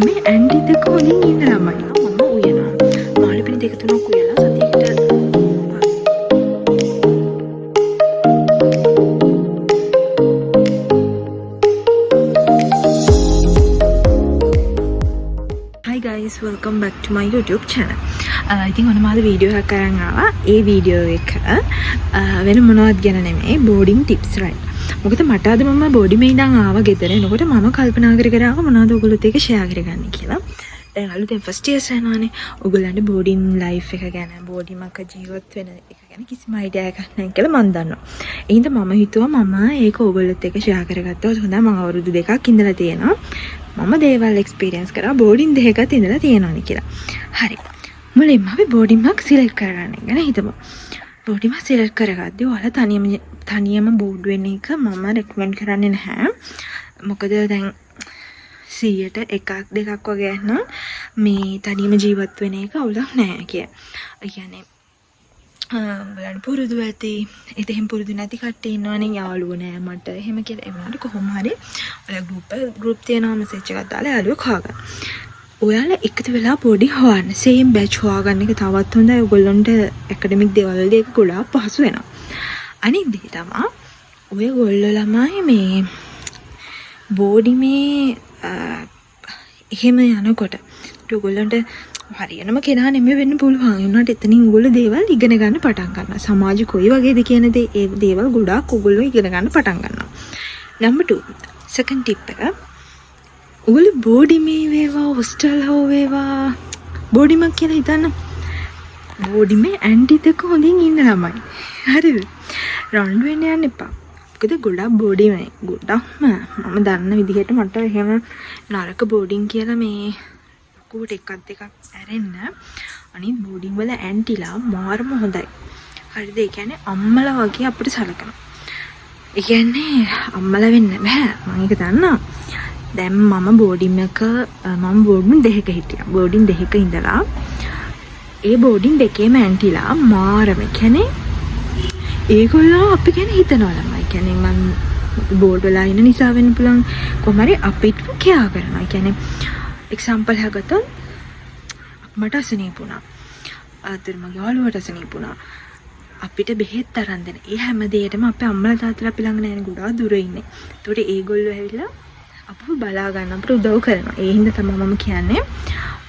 මේ ඇන්ටි දෙක හොඳින් ඉන්න ළමයි. මම උයනවා. මාළුපිලි දෙක තුනක් උයලා සතියකට Hi guys, welcome back to my YouTube channel. ඉතින් ඔන්න මාද වීඩියෝ එකක් අරන් ආවා. ඒ වීඩියෝ එක වෙන මොනවද ගැන නෙමෙයි, බෝඩින් ටිප්ස් right. මොකද මට අද මම බෝඩිමේ ඉඳන් ආවා ගෙදර. එනකොට මම කල්පනා කර ආවා මොනවද ඔයගොල්ලොත් එක්ක ෂෙයා කරගන්න කියලා. දැන් අලුතෙන් ෆස්ට් ඉයර්ස් යනවානේ. ඔයගොල්ලන්ට බෝඩින් ලයිෆ් එක ගැන, බෝඩිමක ජීවත් වෙන එක ගැන කිසිම අයිඩියා එකක් නැහැ කියලා මම දන්නවා. ඒ හින්දා මම හිතුවා මම ඒක ඔයගොල්ලොත් එක්ක ෂෙයා කරගත්තොත් හොඳයි. මම අවුරුදු 2ක් ඉඳලා තියෙනවා. මම දේවල් එක්ස්පීරියන්ස් කරා බෝඩින් දෙකකට ඉඳලා තියෙනවානේ කියලා. හරි. මුලින්ම අපි බෝඩිමක් සිලෙක්ට් කරගන්න ගැන හිතමු. බෝඩිමක් සිලෙක්ට් කරගද්දී ඔයාලා තනියම බෝඩ් වෙන එක මම රෙකමන්ඩ් කරන්නේ නැහැ. මොකද දැන් 100ට එකක් දෙකක් වගේ නම් මේ තනියම ජීවත් වෙන එක අවුලක් නැහැ කිය. ඒ කියන්නේ බලන්න පුරුදු ඇති. ඉතින් පුරුදු නැති කට්ටිය ඉන්නවනේ යාළුවෝ නෑ මට. එහෙම කියලා ඒ වුණාට කොහොම හරි ඔයාලා ගෲප් තියෙනවා මෙසේජ් එකක් දාලා යාළුවෝ හොයාගන්න. ඔයාලා එකතු වෙලා බෝඩි හොයන්න. සේම් බැච් හොයාගන්න එක තවත් හොඳයි. ඔයගොල්ලන්ට ඇකඩමික් දේවල් වලදී ඒක ගොඩාක් පහසු වෙනවා. අනිත් දේ තමයි ඔයගොල්ලෝ ළමයි මේ බෝඩිමේ එහෙම යනකොට ඔයගොල්ලන්ට හරියනම කෙනා නෙමෙයි වෙන්න පුළුවන්. ඒ වුණාට එතනින් ඔයගොල්ලෝ දේවල් ඉගෙන ගන්න පටන් ගන්නවා. සමාජ කොයි වගේද කියන දේ ඒ දේවල් ගොඩාක් ඔයගොල්ලෝ ඉගෙන ගන්න පටන් ගන්නවා. නම්බර් 2 second tip එක ඔයගොල්ලෝ බෝඩිමේ වේවා හොස්ටල් හෝ වේවා බෝඩිමක් කියලා හිතන්න. බෝඩිමේ ඇන්ටි දෙක හොඳින් ඉන්න ළමයි. හරිද? රවුන්ඩ් වෙන්න යන්න එපා. මොකද ගොඩක් බෝඩිමේ ගොඩක්ම මම දන්න විදිහට මට එහෙම නරක බෝඩින් කියලා මේ කොට එකක් දෙකක් ඇරෙන්න. අනිත් බෝඩින් වල ඇන්ටිලා මාරම හොඳයි. හරිද? ඒ කියන්නේ අම්මලා වගේ අපිට සලකනවා. ඒ කියන්නේ අම්මලා වෙන්න බෑ. මම ඒක දන්නවා. දැන් මම බෝඩින් දෙකක හිටියා. බෝඩින් දෙකක ඉඳලා ඒ බෝඩින් දෙකේම ඇන්ටිලා මාරම කියන්නේ ඒගොල්ලෝ අපි ගැන හිතනවා ළමයි. කියන්නේ මම බෝඩ් වල ඉන්න නිසා වෙන්න පුළුවන්. කොහොම හරි අපිට කෙයා කරනවා. ඒ කියන්නේ එක්සැම්පල් හගතොත් මට අසනීප වුණා. අතර මගේ යාළුවට අසනීප වුණා. අපිට බෙහෙත් අරන් දෙන. ඒ හැම දෙයකටම අපේ අම්මලා තාත්තලා අපි ළඟ නැහැ ගොඩාක් දුර ඉන්නේ. ඒකට ඒගොල්ලෝ ඇවිල්ලා අපව බලා ගන්න අපිට උදව් කරනවා. ඒ හින්දා තමයි මම කියන්නේ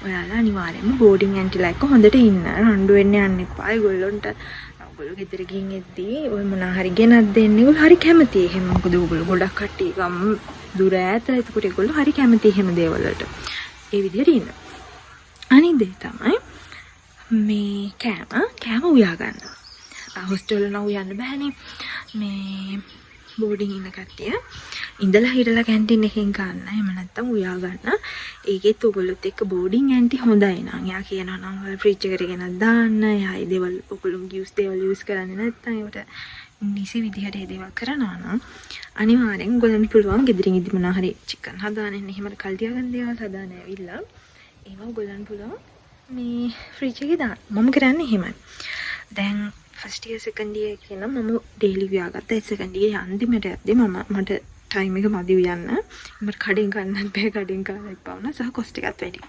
ඔයාලා අනිවාර්යයෙන්ම බෝඩින් ඇන්ටිලා එක්ක හොඳට ඉන්න. රණ්ඩු වෙන්න යන්න එපා. ඒගොල්ලන්ට ඔයගොල්ලෝ ගෙදර ගිහින් එද්දී ඔය මොනා හරි ගෙනත් දෙන්න. ඒගොල්ලෝ හරි කැමතියි. එහෙම මොකද ඔයගොල්ලෝ ගොඩක් කට්ටිය ගම් දුර ඈත. ඒකට ඒගොල්ලෝ හරි කැමතියි එහෙම දේවල් වලට. ඒ විදිහට ඉන්න. අනිත් දේ තමයි මේ කෑම උයා ගන්න. හොස්ටල් වල නම් උයන්න බෑනේ. මේ බෝඩින් ඉන්න කට්ටිය ඉඳලා හිටලා කැන්ටින් එකෙන් ගන්න. එහෙම නැත්නම් උයා ගන්න. ඒකෙත් ඔයගොල්ලොත් එක්ක බෝඩින් ඇන්ටි හොඳයි නං. එයා කියනවා නම් ඔයාලා ෆ්‍රිජ් එකට ගෙනත් දාන්න. එයා ඒ දේවල් ඔයගොල්ලෝ දේවල් යූස් කරන්නේ නැත්නම් ඒකට නිසි විදිහට ඒ දේවල් කරනවා නම් අනිවාර්යෙන් ඔයගොල්ලන්ට පුළුවන් ගෙදරින් ඉදි මොනවා හරි චිකන් හදාගෙන එහෙම කල් තියාගන්න දේවල් හදාගෙන ඇවිල්ලා ඒවා ඔයගොල්ලන්ට පුළුවන් මේ ෆ්‍රිජ් එකේ දාන්න. මම කරන්නේ එහෙමයි. දැන් ෆස්ට් ඉයර් සෙකන්ඩ් ඉයර් කියන මම ඩේලි ව්‍යාගත්තා. සෙකන්ඩ් ඉයර් අන්තිමට යද්දී මට ටයිම් එක මදි යන්න. මට කඩෙන් ගන්නත් බෑ. කඩෙන් ගන්න එපා වුණා. සහ කොස්ට් එකත් වැඩි.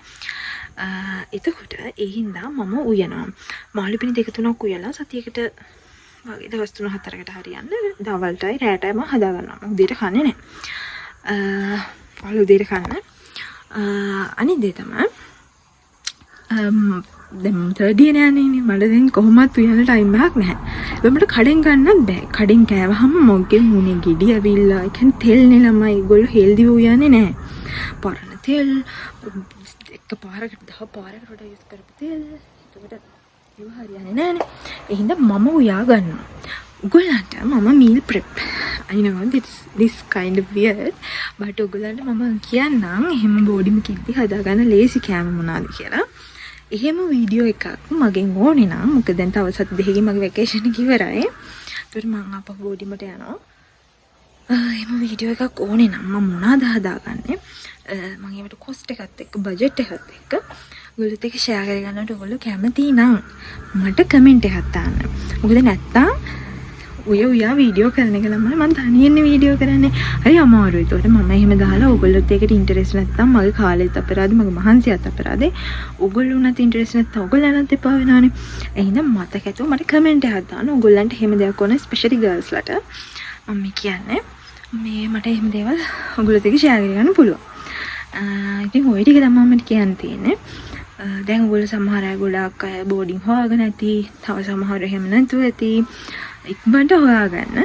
එතකොට ඒ හින්දා මම උයනවා. මාළුපිලි දෙක තුනක් උයලා සතියකට වගේ දවස් 3-4කට හරියන්න දවල්ටයි රැටයි මම හදා ගන්නවා. මම උදේට කන්නේ නැහැ. ඔයාලා උදේට කන්න. අනිත් දේ තමයි දැන් තර්ඩ් ඉයර් යන්නේ මට දැන් කොහොමත් උයන්න ටයිම් එකක් නැහැ. මට කඩෙන් ගන්නත් බෑ. කඩෙන් කෑවහම මොකෙ මුනේ ගෙඩි ඇවිල්ලා ඒ කියන්නේ තෙල්නේ ළමයි. ඒගොල්ලෝ හෙල්දිව උයන්නේ නැහැ. පරණ තෙල් එක පාරකට 10 පාරකට වඩා යූස් කරපු තෙල්. එතකොට ඒව හරියන්නේ නැහනේ. ඒ හින්දා මම උයා ගන්නවා. ඔයගොල්ලන්ට මම meal prep. I know this kind of weird. but ඔයගොල්ලන්ට මම කියන්නම් එහෙම බෝඩිම කිද්දි හදාගන්න ලේසි කෑම මොනවාද කියලා. එහෙම වීඩියෝ එකක් මගෙන් ඕනේ නම් මොකද දැන් තව සති දෙකකින් මගේ වැකේෂන් එක ඉවරයි. ඒකට මම ආපහු බෝඩිමට යනවා. එහෙම වීඩියෝ එකක් ඕනේ නම් මම මොනවාද හදාගන්නේ? මම ඒකට කොස්ට් එකත් එක්ක බජට් එකත් එක්ක ඔයගොල්ලොත් එක්ක ෂෙයා කරගන්නට ඔයගොල්ලෝ කැමති නම් මට කමෙන්ට් එකක් දාන්න. මොකද නැත්තම් උයා වීඩියෝ කරන එක ළමයි මම තනියෙන් වීඩියෝ කරන්නේ. හරි අමාරුයි. ඒතකොට මම එහෙම දාලා ඔයගොල්ලොත් ඒකට ඉන්ටරෙස්ට් නැත්නම් මගේ කාලෙත් අපරාධ මගේ මහන්සියත් අපරාධේ. ඔයගොල්ලෝ උනත් ඉන්ටරෙස්ට් නැත්නම් ඔයගොල්ලන්ට එපා වෙනවනේ. එහෙනම් මතක ඇතුව මට කමෙන්ට් එකක් දාන්න. ඔයගොල්ලන්ට එහෙම දෙයක් ඕන ස්පෙෂලි ගර්ල්ස්ලට. මම කියන්නේ මේ මට එහෙම දේවල් ඔයගොල්ලොත් එක්ක ෂෙයා කරගන්න පුළුවන්. ඉතින් ඔය ටික තමයි මම කියන්න තියෙන්නේ. දැන් ඔයගොල්ලෝ සමහර අය ගොඩාක් අය බෝඩින් හොයාගෙන ඇති. තව සමහර එහෙම නැතුව ඇති. ඉක්මනට හොයාගන්න.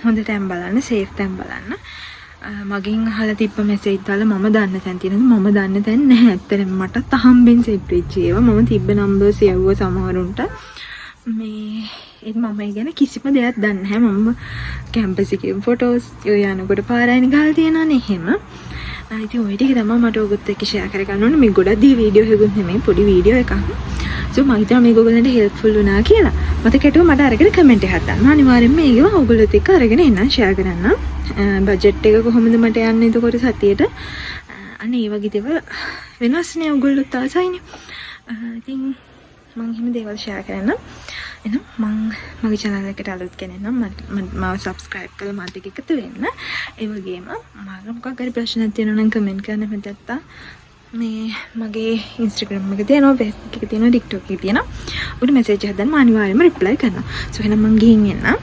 හොඳ තැන් බලන්න, සේෆ් තැන් බලන්න. මගෙන් අහලා තිබ්බ මෙසේජ් දාලා මම දන්න තැන් තියෙනවා. මම දන්න තැන් නැහැ. ඇත්තටම මටත් අහම්බෙන් සෙට් වෙච්ච ඒවා. මම තිබ්බ නම්බර්ස් යවුවා සමහරුන්ට. මේ ඒත් මම ගැන කිසිම දෙයක් දන්නේ නැහැ. මම කැම්පස් එකේ ෆොටෝස් යනකොට පාරයින් ගහලා තියෙනවනේ එහෙම. ඉතින් ඔය ටික තමයි මට ඔයගොල්ලොත් එක්ක ෂෙයා කරගන්න ඕනේ. මේ ගොඩක් දී වීඩියෝ එකකුත් නෙමෙයි පොඩි වීඩියෝ එකක්. සෝ මම හිතුවා මේක ඔයගොල්ලන්ට හෙල්ප්ෆුල් වුණා කියලා. මතකටව මට අරගෙන කමෙන්ට් එකක් දාන්න. අනිවාර්යෙන්ම මේක ඔයගොල්ලොත් එක්ක අරගෙන එන්න ෂෙයා කරන්න. බජට් එක කොහොමද මට යන්නේ එතකොට සතියේට? අන්න ඒ වගේ දේවල් වෙනස්නේ ඔයගොල්ලොත් ආසයිනේ. ඉතින් මම හිම දේවල් ෂෙයා කරන්න. එහෙනම් මගේ channel එකට අලුත් කෙනෙක් නම් මාව subscribe කරලා මාත් එක්ක එකතු වෙන්න. ඒ වගේම මම මොකක් හරි ප්‍රශ්නයක් තියෙනවා නම් comment කරන්න මතත්තා. මේ මගේ Instagram එකේ තියෙනවා, Facebook එකේ තියෙනවා, TikTok එකේ තියෙනවා. උඩ message එකක් දාන්න මම අනිවාර්යයෙන්ම reply කරනවා. So එහෙනම් මම ගිහින් එන්න.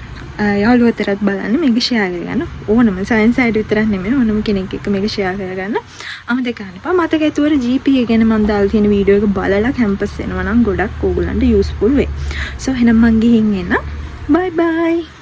යාළුවතරත් බලන්න මේක share කරගන්න. ඕනම science side විතරක් නෙමෙයි ඕනම කෙනෙක් එක්ක මේක share කරගන්න. අමතක කරන්න එපා. මතක ඇතුවර GPA ගැන මම දාලා තියෙන වීඩියෝ එක බලලා campus එනවා නම් ගොඩක් ඕගොල්ලන්ට useful වෙයි. So එහෙනම් මම ගිහින් එන්න. Bye bye.